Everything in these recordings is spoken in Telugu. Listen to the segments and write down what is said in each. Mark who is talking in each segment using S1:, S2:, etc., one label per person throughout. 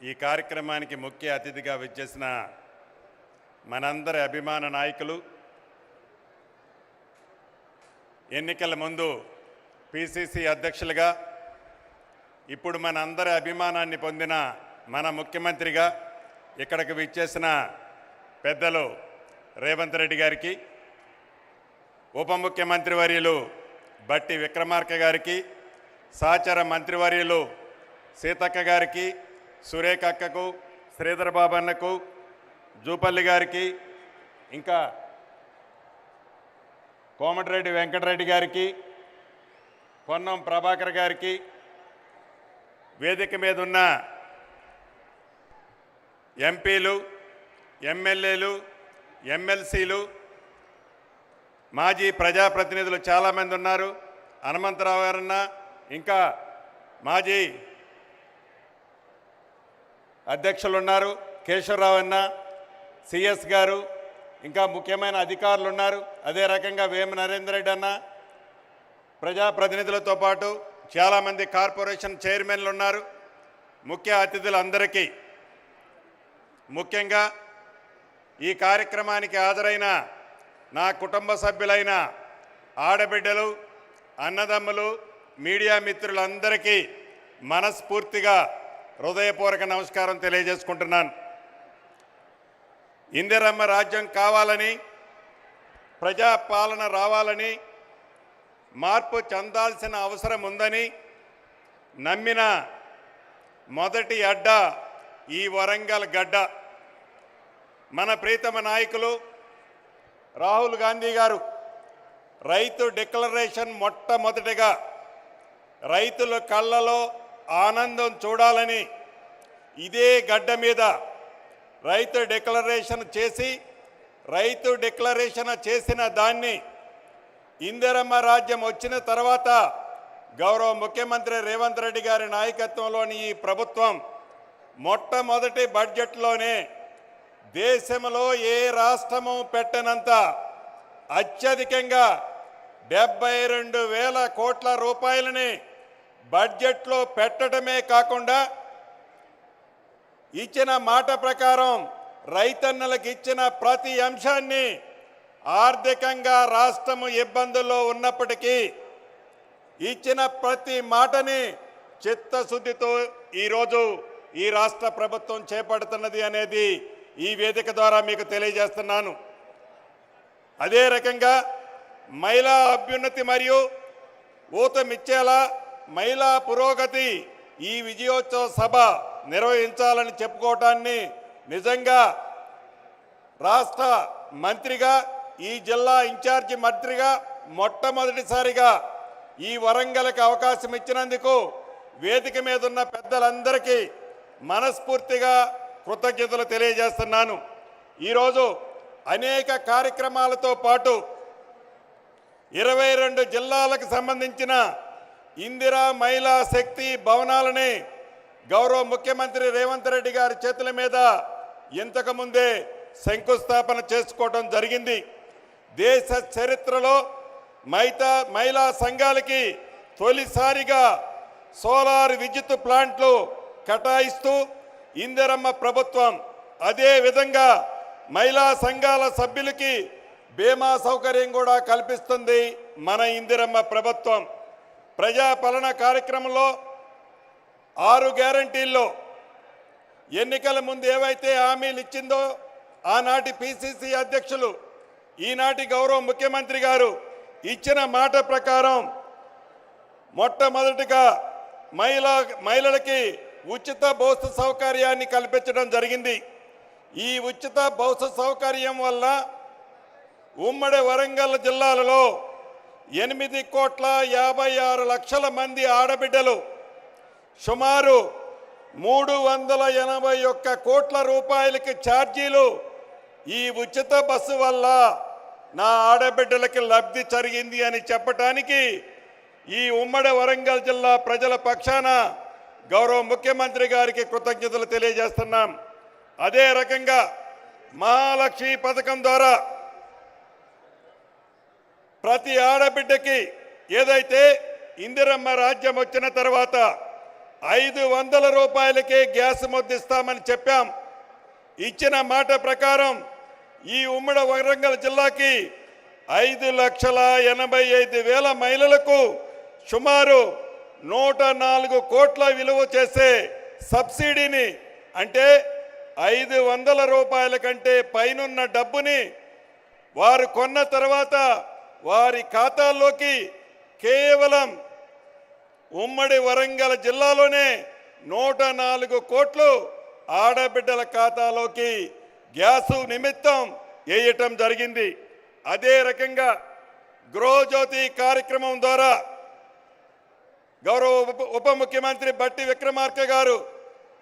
S1: ఈ కార్యక్రమానికి ముఖ్య అతిథిగా విచ్చేసిన మనందరి అభిమాన నాయకులు, ఎన్నికల ముందు పిసిసి అధ్యక్షులుగా, ఇప్పుడు మనందరి అభిమానాన్ని పొందిన మన ముఖ్యమంత్రిగా ఇక్కడికి విచ్చేసిన పెద్దలు రేవంత్ రెడ్డి గారికి, ఉప ముఖ్యమంత్రి వర్యులు బట్టి విక్రమార్క గారికి, సహచర మంత్రివర్యులు సీతక్క గారికి, సురేఖ అక్కకు, శ్రీధర్ బాబు అన్నకు, జూపల్లి గారికి, ఇంకా కోమటిరెడ్డి వెంకటరెడ్డి గారికి, పొన్నం ప్రభాకర్ గారికి, వేదిక మీద ఉన్న ఎంపీలు, ఎమ్మెల్యేలు, ఎమ్మెల్సీలు, మాజీ ప్రజాప్రతినిధులు చాలామంది ఉన్నారు. హనుమంతరావు గారన్న, ఇంకా మాజీ అధ్యక్షులు ఉన్నారు, కేశవరావు అన్న, సిఎస్ గారు, ఇంకా ముఖ్యమైన అధికారులు ఉన్నారు. అదే రకంగా వేమ నరేందర్ రెడ్డి అన్న, ప్రజాప్రతినిధులతో పాటు చాలామంది కార్పొరేషన్ చైర్మన్లు ఉన్నారు. ముఖ్య అతిథులందరికీ, ముఖ్యంగా ఈ కార్యక్రమానికి హాజరైన నా కుటుంబ సభ్యులైన ఆడబిడ్డలు, అన్నదమ్ములు, మీడియా మిత్రులందరికీ మనస్ఫూర్తిగా హృదయపూర్వక నమస్కారం తెలియజేసుకుంటున్నాను. ఇందిరమ్మ రాజ్యం కావాలని, ప్రజాపాలన రావాలని, మార్పు చెందాల్సిన అవసరం ఉందని నమ్మిన మొదటి అడ్డ ఈ వరంగల్ గడ్డ. మన ప్రీతమ నాయకులు రాహుల్ గాంధీ గారు రైతు డిక్లరేషన్ మొట్టమొదటిగా రైతుల కళ్ళలో ఆనందం చూడాలని ఇదే గడ్డ మీద రైతు డిక్లరేషన్ చేసిన దాన్ని ఇందిరమ్మ రాజ్యం వచ్చిన తర్వాత గౌరవ ముఖ్యమంత్రి రేవంత్ రెడ్డి గారి నాయకత్వంలోని ఈ ప్రభుత్వం మొట్టమొదటి బడ్జెట్లోనే దేశంలో ఏ రాష్ట్రము పెట్టనంత అత్యధికంగా 72,000 కోట్ల రూపాయలని బడ్జెట్లో పెట్టడమే కాకుండా ఇచ్చిన మాట ప్రకారం రైతన్నలకు ఇచ్చిన ప్రతి అంశాన్ని ఆర్థికంగా రాష్ట్రము ఇబ్బందుల్లో ఉన్నప్పటికీ ఇచ్చిన ప్రతి మాటని చిత్తశుద్ధితో ఈరోజు ఈ రాష్ట్ర ప్రభుత్వం చేపడుతున్నది అనేది ఈ వేదిక ద్వారా మీకు తెలియజేస్తున్నాను. అదే రకంగా మహిళా అభ్యున్నతి మరియు ఊతమిచ్చేలా మహిళా పురోగతి ఈ విజయోత్సవ సభ నిర్వహించాలని చెప్పుకోవటాన్ని నిజంగా రాష్ట్ర మంత్రిగా, ఈ జిల్లా ఇన్ఛార్జి మంత్రిగా మొట్టమొదటిసారిగా ఈ వరంగల్కి అవకాశం ఇచ్చినందుకు వేదిక మీద ఉన్న పెద్దలందరికీ మనస్ఫూర్తిగా కృతజ్ఞతలు తెలియజేస్తున్నాను. ఈరోజు అనేక కార్యక్రమాలతో పాటు 22 జిల్లాలకు సంబంధించిన ఇందిరా మహిళా శక్తి భవనాలని గౌరవ ముఖ్యమంత్రి రేవంత్ రెడ్డి గారి చేతుల మీద ఇంతకుముందే శంకుస్థాపన చేసుకోవడం జరిగింది. దేశ చరిత్రలో మహిళా సంఘాలకి తొలిసారిగా సోలార్ విద్యుత్ ప్లాంట్లు కేటాయిస్తూ ఇందిరమ్మ ప్రభుత్వం, అదే విధంగా మహిళా సంఘాల సభ్యులకి బీమా సౌకర్యం కూడా కల్పిస్తుంది మన ఇందిరమ్మ ప్రభుత్వం. ప్రజాపాలన కార్యక్రమంలో 6 గ్యారంటీల్లో ఎన్నికల ముందు ఏవైతే హామీలు ఇచ్చిందో ఆనాటి పిసిసి అధ్యక్షులు, ఈనాటి గౌరవ ముఖ్యమంత్రి గారు ఇచ్చిన మాట ప్రకారం మొట్టమొదటిగా మహిళలకి ఉచిత బస్సు సౌకర్యాన్ని కల్పించడం జరిగింది. ఈ ఉచిత బస్సు సౌకర్యం వల్ల ఉమ్మడి వరంగల్ జిల్లాలలో 8,56,00,000 మంది ఆడబిడ్డలు, సుమారు 381 కోట్ల రూపాయలకి ఛార్జీలు ఈ ఉచిత బస్సు వల్ల నా ఆడబిడ్డలకి లబ్ధి జరిగింది అని చెప్పటానికి ఈ ఉమ్మడి వరంగల్ జిల్లా ప్రజల పక్షాన గౌరవ ముఖ్యమంత్రి గారికి కృతజ్ఞతలు తెలియజేస్తున్నాం. అదే రకంగా మహాలక్ష్మి పథకం ద్వారా ప్రతి ఆడబిడ్డకి ఏదైతే ఇందిరమ్మ రాజ్యం వచ్చిన తర్వాత 500 రూపాయలకే గ్యాస్ ముద్దిస్తామని చెప్పాం. ఇచ్చిన మాట ప్రకారం ఈ ఉమ్మడి వరంగల్ జిల్లాకి 5,85,000 మహిళలకు సుమారు 104 కోట్ల విలువ చేసే సబ్సిడీని, అంటే 500 రూపాయల కంటే పైనున్న డబ్బుని వారు కొన్న తర్వాత వారి ఖాతాల్లోకి కేవలం ఉమ్మడి వరంగల్ జిల్లాలోనే 104 కోట్లు ఆడబిడ్డల ఖాతాలోకి గ్యాసు నిమిత్తం వేయటం జరిగింది. అదే రకంగా గృహజ్యోతి కార్యక్రమం ద్వారా గౌరవ ఉప ముఖ్యమంత్రి బట్టి విక్రమార్క గారు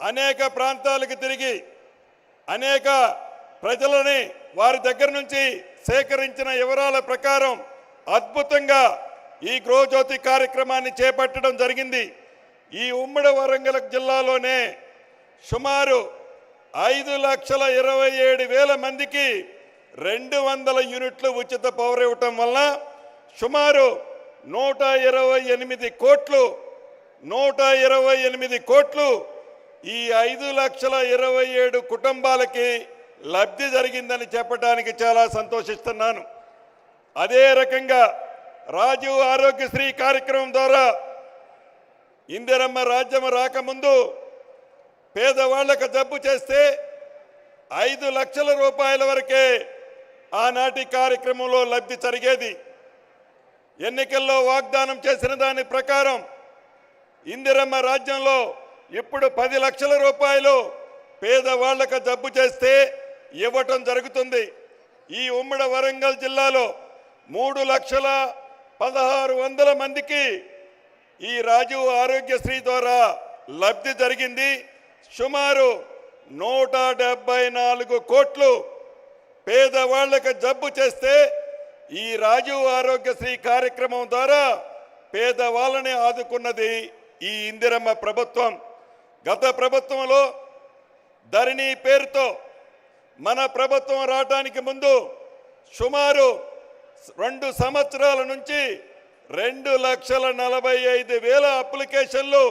S1: అనేక ప్రాంతాలకు తిరిగి అనేక ప్రజలని వారి దగ్గర నుంచి సేకరించిన వివరాల ప్రకారం అద్భుతంగా ఈ గృహజ్యోతి కార్యక్రమాన్ని చేపట్టడం జరిగింది. ఈ ఉమ్మడి వరంగల్ జిల్లాలోనే సుమారు 5,27,000 మందికి 200 యూనిట్లు ఉచిత పవర్ ఇవ్వటం వల్ల సుమారు 128 కోట్లు ఈ 5,27,000 కుటుంబాలకి లబ్ధి జరిగిందని చెప్పడానికి చాలా సంతోషిస్తున్నాను. అదే రకంగా రాజీవ్ ఆరోగ్యశ్రీ కార్యక్రమం ద్వారా ఇందిరమ్మ రాజ్యం రాకముందు పేదవాళ్లకు జబ్బు చేస్తే 5 లక్షల రూపాయల వరకే ఆనాటి కార్యక్రమంలో లబ్ధి జరిగేది. ఎన్నికల్లో వాగ్దానం చేసిన దాని ప్రకారం ఇందిరమ్మ రాజ్యంలో ఇప్పుడు 10 లక్షల రూపాయలు పేదవాళ్లకు జబ్బు చేస్తే ఇవ్వటం జరుగుతుంది. ఈ ఉమ్మడి వరంగల్ జిల్లాలో 3,16,100 మందికి ఈ రాజీవ్ ఆరోగ్యశ్రీ ద్వారా లబ్ధి జరిగింది. సుమారు 174 కోట్లు పేదవాళ్లకు జబ్బు చేస్తే ఈ రాజీవ్ ఆరోగ్యశ్రీ కార్యక్రమం ద్వారా పేదవాళ్ళని ఆదుకున్నది ఈ ఇందిరమ్మ ప్రభుత్వం. గత ప్రభుత్వంలో ధరణి పేరుతో మన ప్రభుత్వం రావడానికి ముందు సుమారు 2 సంవత్సరాల నుంచి 2,45,000 అప్లికేషన్లు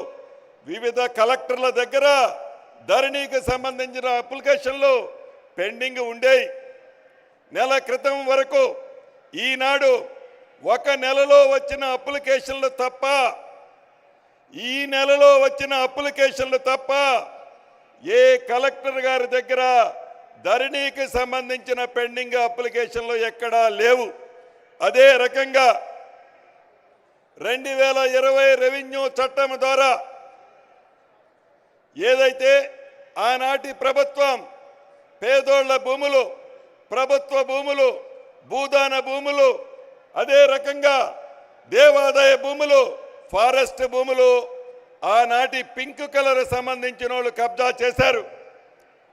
S1: వివిధ కలెక్టర్ల దగ్గర ధరణికి సంబంధించిన అప్లికేషన్లు పెండింగ్ ఉండేవి. నెల క్రితం వరకు ఈనాడు 1 నెలలో వచ్చిన అప్లికేషన్లు తప్ప ఈ నెలలో వచ్చిన అప్లికేషన్లు తప్ప ఏ కలెక్టర్ గారి దగ్గర ధరణికి సంబంధించిన పెండింగ్ అప్లికేషన్లు ఎక్కడా లేవు. అదే రకంగా 2020 రెవెన్యూ చట్టం ద్వారా ఏదైతే ఆనాటి ప్రభుత్వం పేదోళ్ల భూములు, ప్రభుత్వ భూములు, భూదాన భూములు, అదే రకంగా దేవాదాయ భూములు, ఫారెస్ట్ భూములు ఆనాటి పింక్ కలర్ సంబంధించిన వాళ్ళు కబ్జా చేశారు.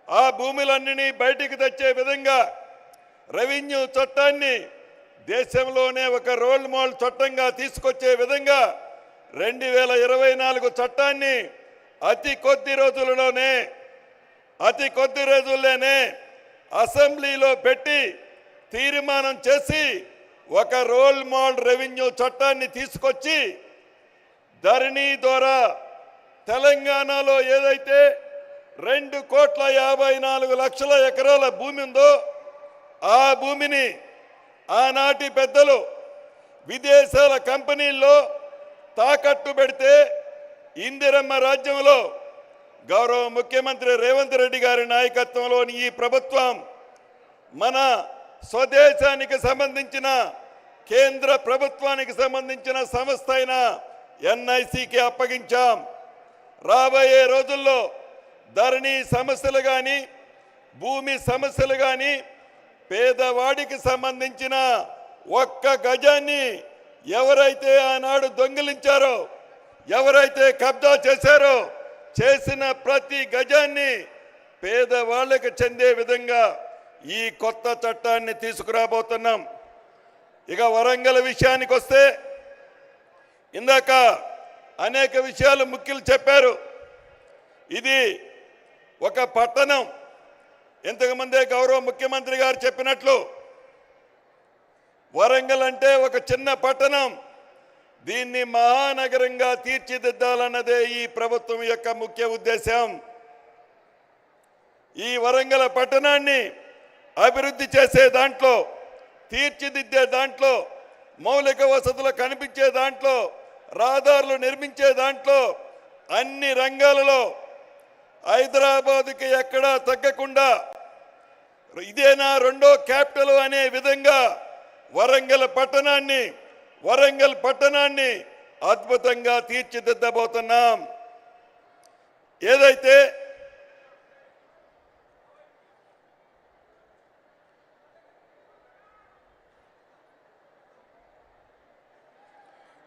S1: ఆ భూములన్నీ బయటికి తెచ్చే విధంగా రెవెన్యూ చట్టాన్ని దేశంలోనే ఒక రోల్ మోడల్ చట్టంగా తీసుకొచ్చే విధంగా 2024 చట్టాన్ని అతి కొద్ది రోజుల్లోనే అసెంబ్లీలో పెట్టి తీర్మానం చేసి ఒక రోల్ మోడల్ రెవెన్యూ చట్టాన్ని తీసుకొచ్చి ధరణి ద్వారా తెలంగాణలో ఏదైతే 2,54,00,000 ఎకరాల భూమి ఉందో ఆ భూమిని ఆనాటి పెద్దలు విదేశాల కంపెనీల్లో తాకట్టు పెడితే ఇందిరమ్మ రాజ్యంలో గౌరవ ముఖ్యమంత్రి రేవంత్ రెడ్డి గారి నాయకత్వంలోని ఈ ప్రభుత్వం మన స్వదేశానికి సంబంధించిన కేంద్ర ప్రభుత్వానికి సంబంధించిన సంస్థ అయిన ఎన్ఐసికి అప్పగించాం. రాబోయే రోజుల్లో ధరణి సమస్యలు కానీ భూమి సమస్యలు కానీ పేదవాడికి సంబంధించిన 1 గజాన్ని ఎవరైతే ఆనాడు దొంగిలించారో, ఎవరైతే కబ్జా చేశారో చేసిన ప్రతి గజాన్ని పేదవాళ్ళకి చెందే విధంగా ఈ కొత్త చట్టాన్ని తీసుకురాబోతున్నాం. ఇక వరంగల్ విషయానికి వస్తే ఇందాక అనేక విషయాలు ముఖ్యులు చెప్పారు. ఇది ఒక పట్టణం. ఇంతకుముందే గౌరవ ముఖ్యమంత్రి గారు చెప్పినట్లు వరంగల్ అంటే ఒక చిన్న పట్టణం. దీన్ని మహానగరంగా తీర్చిదిద్దాలన్నదే ఈ ప్రభుత్వం యొక్క ముఖ్య ఉద్దేశం. ఈ వరంగల్ పట్టణాన్ని అభివృద్ధి చేసే దాంట్లో, తీర్చిదిద్దే దాంట్లో, మౌలిక వసతులు కనిపించే దాంట్లో, రహదారులు నిర్మించే దాంట్లో, అన్ని రంగాలలో హైదరాబాద్కి ఎక్కడా తగ్గకుండా ఇదేనా రెండో క్యాపిటల్ అనే విధంగా వరంగల్ పట్టణాన్ని అద్భుతంగా తీర్చిదిద్దబోతున్నాం. ఏదైతే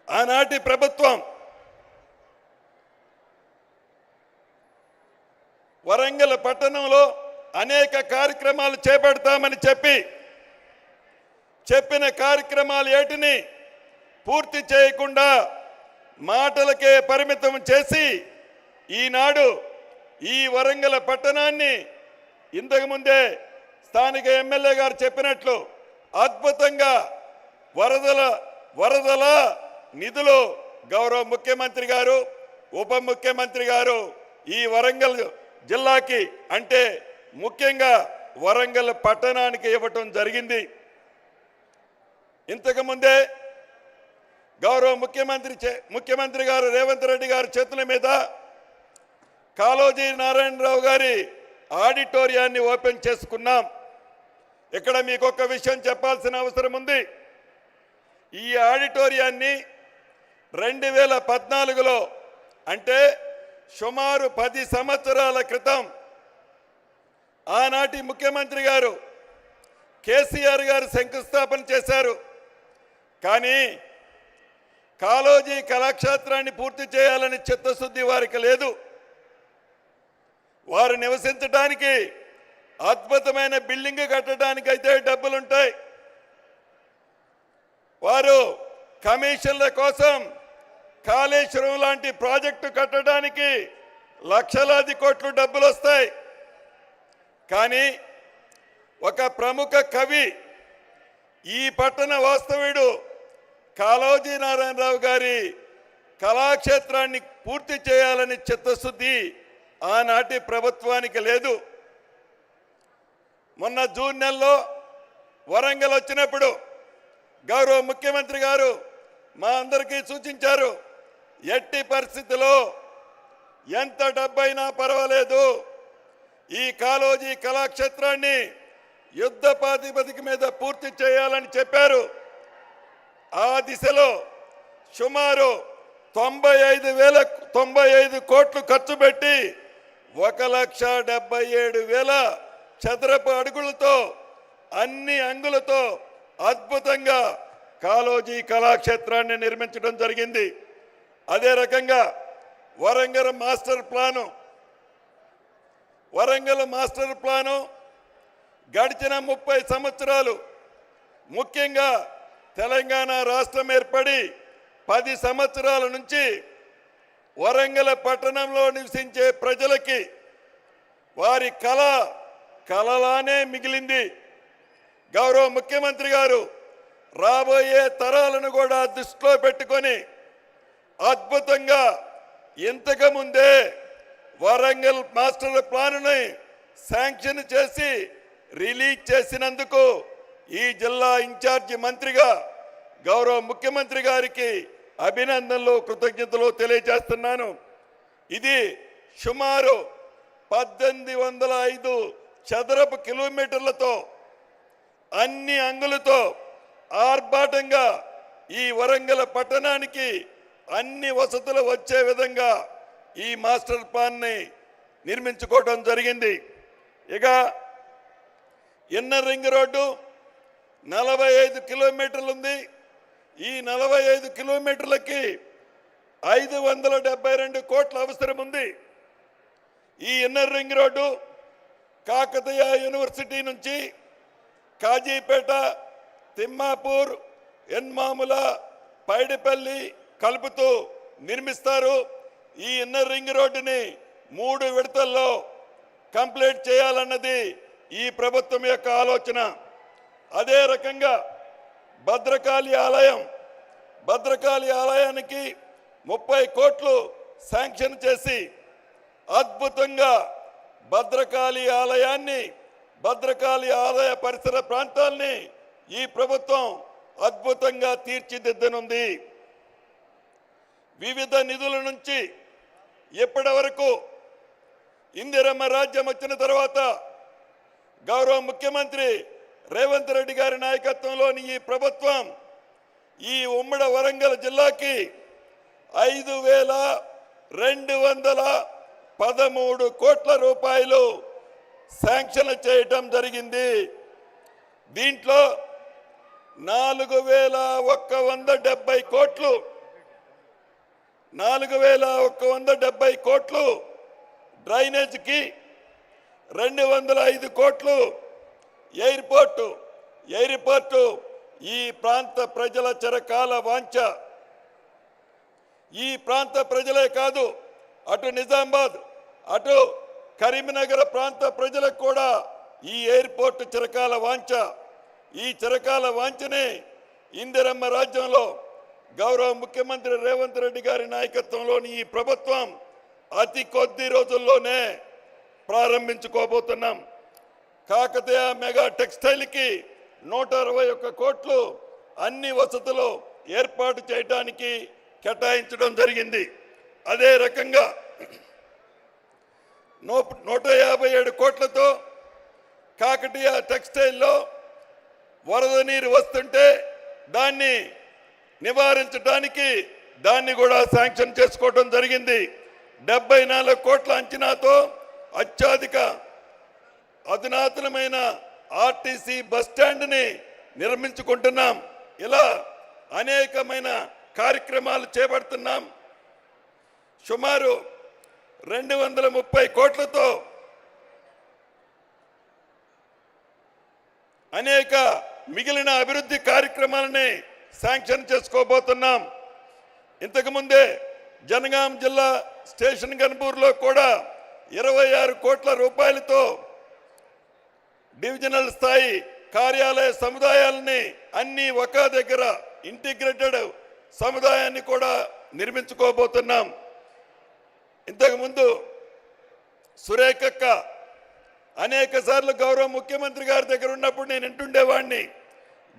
S1: ఆనాటి ప్రభుత్వం వరంగల్ పట్టణంలో అనేక కార్యక్రమాలు చేపడతామని చెప్పిన కార్యక్రమాలు ఏటిని పూర్తి చేయకుండా మాటలకే పరిమితం చేసి ఈనాడు ఈ వరంగల్ పట్టణాన్ని ఇంతకుముందే స్థానిక ఎమ్మెల్యే గారు చెప్పినట్లు అద్భుతంగా వరదల నిధులు గౌరవ ముఖ్యమంత్రి గారు, ఉప ముఖ్యమంత్రి గారు ఈ వరంగల్ జిల్లాకి అంటే ముఖ్యంగా వరంగల్ పట్టణానికి ఇవ్వటం జరిగింది. ఇంతకుముందే గౌరవ ముఖ్యమంత్రి గారు రేవంత్ రెడ్డి గారి చేతుల మీద కాళోజీ నారాయణరావు గారి ఆడిటోరియాన్ని ఓపెన్ చేసుకున్నాం. ఇక్కడ మీకు ఒక విషయం చెప్పాల్సిన అవసరం ఉంది. ఈ ఆడిటోరియాన్ని 2014లో అంటే సుమారు 10 సంవత్సరాల క్రితం ఆనాటి ముఖ్యమంత్రి గారు కేసీఆర్ గారు శంకుస్థాపన చేశారు. కానీ కాళోజీ కళాక్షేత్రాన్ని పూర్తి చేయాలని చిత్తశుద్ధి వారికి లేదు. వారు నివసించడానికి అద్భుతమైన బిల్డింగ్ కట్టడానికి అయితే డబ్బులుంటాయి. వారు కమిషన్ల కోసం కాళేశ్వరం లాంటి ప్రాజెక్టు కట్టడానికి లక్షలాది కోట్లు డబ్బులు వస్తాయి. కానీ ఒక ప్రముఖ కవి, ఈ పట్టణ వాస్తవ్యుడు కాళోజీ నారాయణరావు గారి కళాక్షేత్రాన్ని పూర్తి చేయాలని చిత్తశుద్ధి ఆనాటి ప్రభుత్వానికి లేదు. మొన్న జూన్ నెలలో వరంగల్ వచ్చినప్పుడు గౌరవ ముఖ్యమంత్రి గారు మా అందరికీ సూచించారు, ఎట్టి పరిస్థితిలో ఎంత డబ్బైనా పర్వాలేదు ఈ కాళోజీ కళాక్షేత్రాన్ని యుద్ధ ప్రాతిపదిక మీద పూర్తి చేయాలని చెప్పారు. ఆ దిశలో సుమారు 95 కోట్లు ఖర్చు పెట్టి 1,77,000 చదరపు అడుగులతో అన్ని అంగులతో అద్భుతంగా కాళోజీ కళాక్షేత్రాన్ని నిర్మించడం జరిగింది. అదే రకంగా వరంగల్ మాస్టర్ ప్లాను గడిచిన 30 సంవత్సరాలు, ముఖ్యంగా తెలంగాణ రాష్ట్రం ఏర్పడి 10 సంవత్సరాల నుంచి వరంగల్ పట్టణంలో నివసించే ప్రజలకి వారి కలలానే మిగిలింది. గౌరవ ముఖ్యమంత్రి గారు రాబోయే తరాలను కూడా దృష్టిలో పెట్టుకొని అద్భుతంగా ఇంతకు ముందే వరంగల్ మాస్టర్ ప్లానుని శాంక్షన్ చేసి రిలీజ్ చేసినందుకు ఈ జిల్లా ఇన్ఛార్జి మంత్రిగా గౌరవ ముఖ్యమంత్రి గారికి అభినందనలు, కృతజ్ఞతలు తెలియజేస్తున్నాను. ఇది సుమారు 1805 చదరపు కిలోమీటర్లతో అన్ని అంగులతో ఆర్భాటంగా ఈ వరంగల్ పట్టణానికి అన్ని వసతులు వచ్చే విధంగా ఈ మాస్టర్ ప్లాన్ని నిర్మించుకోవడం జరిగింది. ఇక ఇన్నర్ రింగ్ రోడ్డు 45 కిలోమీటర్లు ఉంది. ఈ 45 కిలోమీటర్లకి 572 కోట్ల అవసరం ఉంది. ఈ inner ring road Kakatiya university నుంచి కాజీపేట, తిమ్మాపూర్, ఎన్మాముల, పైడిపల్లి కలుపుతూ నిర్మిస్తారు. ఈ ఇన్నర్ రింగ్ రోడ్డుని 3 విడతల్లో కంప్లీట్ చేయాలన్నది ఈ ప్రభుత్వం యొక్క ఆలోచన. అదే రకంగా భద్రకాళి ఆలయం భద్రకాళి ఆలయానికి 30 కోట్లు శాంక్షన్ చేసి అద్భుతంగా భద్రకాళి ఆలయాన్ని, భద్రకాళి ఆలయ పరిసర ప్రాంతాల్ని ఈ ప్రభుత్వం అద్భుతంగా తీర్చిదిద్దనుంది. వివిధ నిధుల నుంచి ఇప్పటి వరకు ఇందిరమ్మ రాజ్యం వచ్చిన తర్వాత గౌరవ ముఖ్యమంత్రి రేవంత్ రెడ్డి గారి నాయకత్వంలోని ఈ ప్రభుత్వం ఈ ఉమ్మడి వరంగల్ జిల్లాకి 5,213 కోట్ల రూపాయలు శాంక్షన్ చేయటం జరిగింది. దీంట్లో 4,170 కోట్లు 4,170 కోట్లు డ్రైనేజ్కి, 205 కోట్లు ఎయిర్పోర్టు ఈ ప్రాంత ప్రజల చిరకాల వాంఛ. ఈ ప్రాంత ప్రజలే కాదు, అటు నిజామాబాద్ అటు కరీంనగర్ ప్రాంత ప్రజలకు కూడా ఈ ఎయిర్పోర్టు చిరకాల వాంఛ. ఈ చిరకాల వాంఛని ఇందిరమ్మ రాజ్యంలో గౌరవ ముఖ్యమంత్రి రేవంత్ రెడ్డి గారి నాయకత్వంలోని ఈ ప్రభుత్వం అతి కొద్ది రోజుల్లోనే ప్రారంభించుకోబోతున్నాం. కాకతీయ మెగా టెక్స్టైల్కి 161 కోట్లు అన్ని వసతులు ఏర్పాటు చేయడానికి కేటాయించడం జరిగింది. అదే రకంగా 157 కోట్లతో కాకతీయ టెక్స్టైల్లో వరద నీరు వస్తుంటే దాన్ని నివారించడానికి దాన్ని కూడా శాంక్షన్ చేసుకోవడం జరిగింది. 74 కోట్ల అంచనాతో అధునాతనమైన ఆర్టీసీ బస్ స్టాండ్ని నిర్మించుకుంటున్నాం. ఇలా అనేకమైన కార్యక్రమాలు చేపడుతున్నాం. సుమారు 230 కోట్లతో అనేక మిగిలిన అభివృద్ధి కార్యక్రమాలని శాంక్షన్ చేసుకోబోతున్నాం. ఇంతకుముందే జనగాం జిల్లా స్టేషన్ గన్పూర్లో కూడా 26 కోట్ల రూపాయలతో డివిజనల్ స్థాయి కార్యాలయ సముదాయాలని అన్ని ఒక దగ్గర ఇంటిగ్రేటెడ్ సముదాయాన్ని కూడా నిర్మించుకోబోతున్నాం. ఇంతకుముందు సురేఖక్క అనేక సార్లు గౌరవ ముఖ్యమంత్రి గారి దగ్గర ఉన్నప్పుడు నేను వింటుండేవాడిని,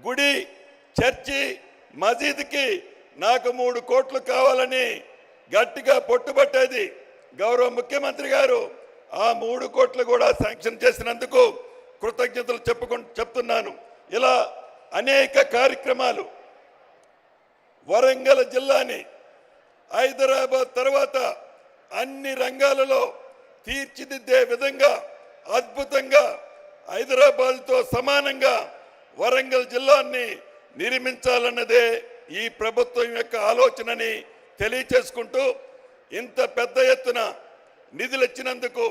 S1: గుడి, చర్చి, మసీదుకి నాకు 3 కోట్లు కావాలని గట్టిగా పట్టుబట్టేది. గౌరవ ముఖ్యమంత్రి గారు ఆ 3 కోట్లు కూడా శాంక్షన్ చేసినందుకు కృతజ్ఞతలు చెప్తున్నాను. ఇలా అనేక కార్యక్రమాలు వరంగల్ జిల్లాని హైదరాబాద్ తర్వాత అన్ని రంగాలలో తీర్చిదిద్దే విధంగా అద్భుతంగా హైదరాబాద్తో సమానంగా వరంగల్ జిల్లాని నిర్మించాలన్నదే ఈ ప్రభుత్వం యొక్క ఆలోచనని తెలియచేసుకుంటూ, ఇంత పెద్ద ఎత్తున నిధులు ఇచ్చినందుకు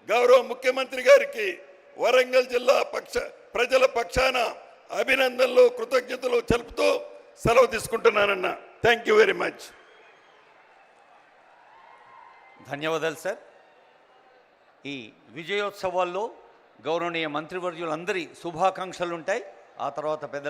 S1: గౌరవ ముఖ్యమంత్రి గారికి వరంగల్ జిల్లా ప్రజల పక్షాన అభినందనలు, కృతజ్ఞతలు తెలుపుతూ సెలవు తీసుకుంటున్నానన్న. Thank you very much.
S2: ధన్యవాదాలు సార్. ఈ విజయోత్సవాల్లో గౌరవనీయ మంత్రివర్యులందరి శుభాకాంక్షలు ఉంటాయి. ఆ తర్వాత పెద్ద